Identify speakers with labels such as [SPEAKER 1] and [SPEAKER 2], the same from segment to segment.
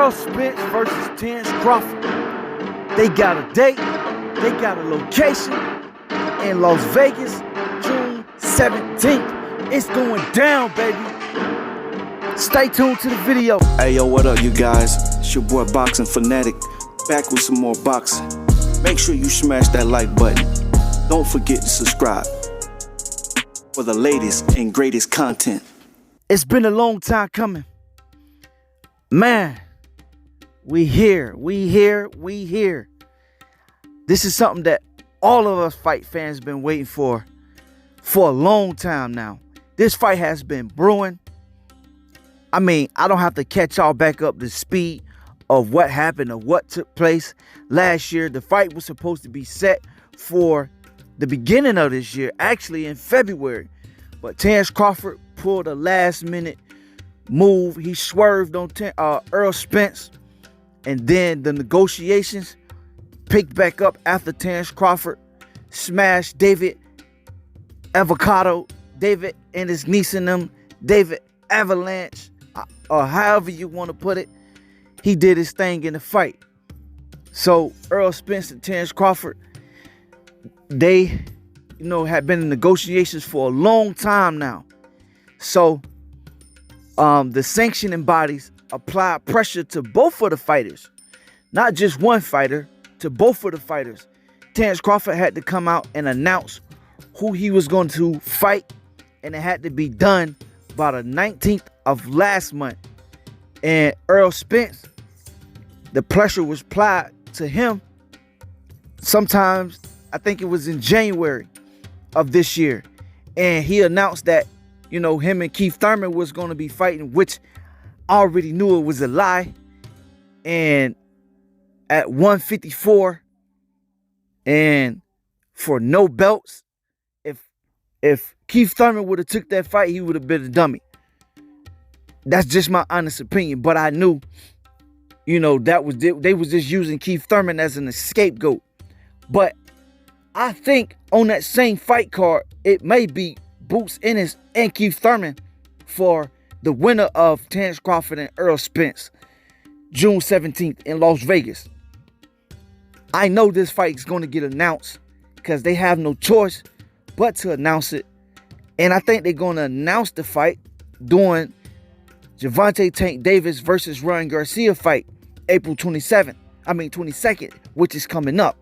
[SPEAKER 1] Errol Spence versus Terence Crawford. They got a date, they got a location in Las Vegas, June 17th. It's going down, baby. Stay tuned to the video.
[SPEAKER 2] Hey yo, what up you guys? It's your boy Boxing Fanatic, back with some more boxing. Make sure you smash that like button. Don't forget to subscribe for the latest and greatest content.
[SPEAKER 1] It's been a long time coming. Man, we here. This is something that all of us fight fans been waiting for a long time now. This fight has been brewing. I mean, I don't have to catch y'all back up to speed of what happened or what took place last year. The fight was supposed to be set for the beginning of this year, actually in February. But Terence Crawford pulled a last-minute move. He swerved on Errol Spence. And then the negotiations picked back up after Terence Crawford smashed David and his niece and them, David Avalanche, or however you want to put it. He did his thing in the fight. So Errol Spence and Terence Crawford, they, have been in negotiations for a long time now. So the sanctioning bodies applied pressure to both of the fighters, not just one fighter, to both of the fighters. Terence Crawford had to come out and announce who he was going to fight, and it had to be done by the 19th of last month. And Errol Spence, the pressure was applied to him sometimes, I think it was in January of this year. And he announced that, him and Keith Thurman was going to be fighting, which I already knew it was a lie. And at 154 and for no belts, if Keith Thurman would have took that fight, he would have been a dummy. That's just my honest opinion. But I knew, they was just using Keith Thurman as an scapegoat. But I think on that same fight card, it may be Boots Ennis and Keith Thurman for the winner of Terence Crawford and Errol Spence, June 17th in Las Vegas. I know this fight is going to get announced because they have no choice but to announce it. And I think they're going to announce the fight during Gervonta Tank Davis versus Ryan Garcia fight, April 22nd, which is coming up.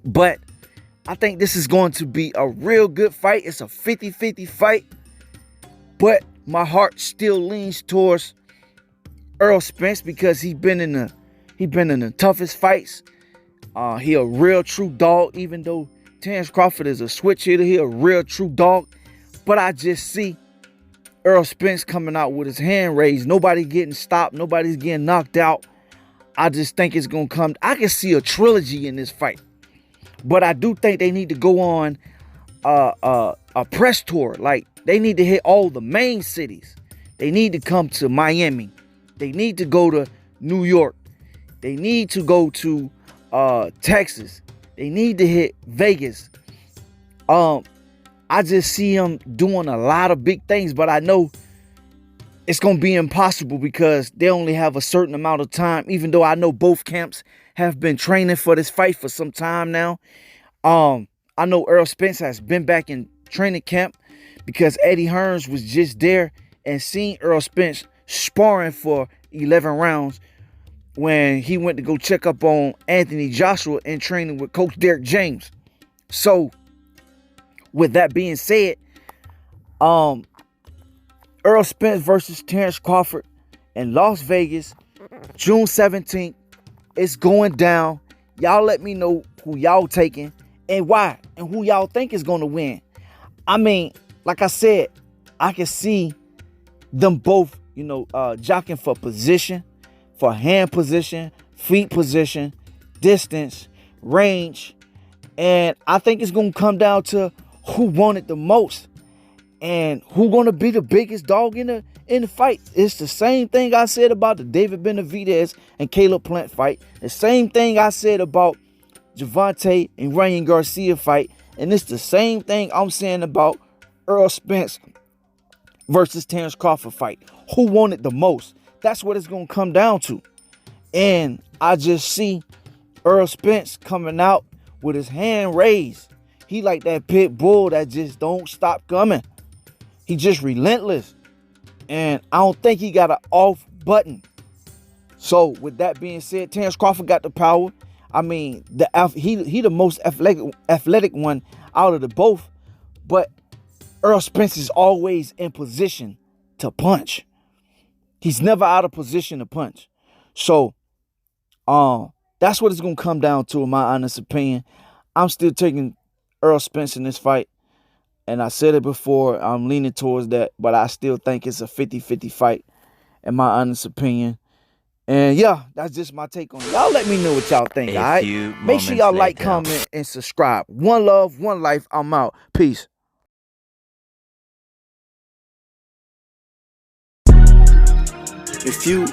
[SPEAKER 1] But I think this is going to be a real good fight. It's a 50-50 fight. But my heart still leans towards Errol Spence because he's been in the toughest fights. He a real true dog, even though Terence Crawford is a switch hitter. He a real true dog. But I just see Errol Spence coming out with his hand raised. Nobody getting stopped. Nobody's getting knocked out. I just think it's going to come. I can see a trilogy in this fight. But I do think they need to go on a press tour. Like, they need to hit all the main cities. They need to come to Miami. They need to go to New York. They need to go to Texas. They need to hit Vegas. I just see them doing a lot of big things, but I know it's going to be impossible because they only have a certain amount of time, even though I know both camps have been training for this fight for some time now. I know Errol Spence has been back in training camp because Eddie Hearns was just there and seen Errol Spence sparring for 11 rounds when he went to go check up on Anthony Joshua in training with Coach Derek James. So, with that being said, Errol Spence versus Terence Crawford in Las Vegas, June 17th. It's going down. Y'all let me know who y'all taking and why, and who y'all think is going to win. I mean, like I said, I can see them both, jockeying for position, for hand position, feet position, distance, range. And I think it's going to come down to who won it the most and who going to be the biggest dog in the fight. It's the same thing I said about the David Benavidez and Caleb Plant fight. The same thing I said about Gervonta and Ryan Garcia fight. And it's the same thing I'm saying about Errol Spence versus Terence Crawford fight. Who won it the most? That's what it's going to come down to. And I just see Errol Spence coming out with his hand raised. He like that pit bull that just don't stop coming. He just relentless. And I don't think he got an off button. So with that being said, Terence Crawford got the power. I mean, he the most athletic one out of the both. But Errol Spence is always in position to punch. He's never out of position to punch. So that's what it's going to come down to, in my honest opinion. I'm still taking Errol Spence in this fight. And I said it before, I'm leaning towards that. But I still think it's a 50-50 fight, in my honest opinion. And yeah, that's just my take on it. Y'all let me know what y'all think, all right? Make sure y'all like, comment, and subscribe. One love, one life. I'm out. Peace.
[SPEAKER 2] If you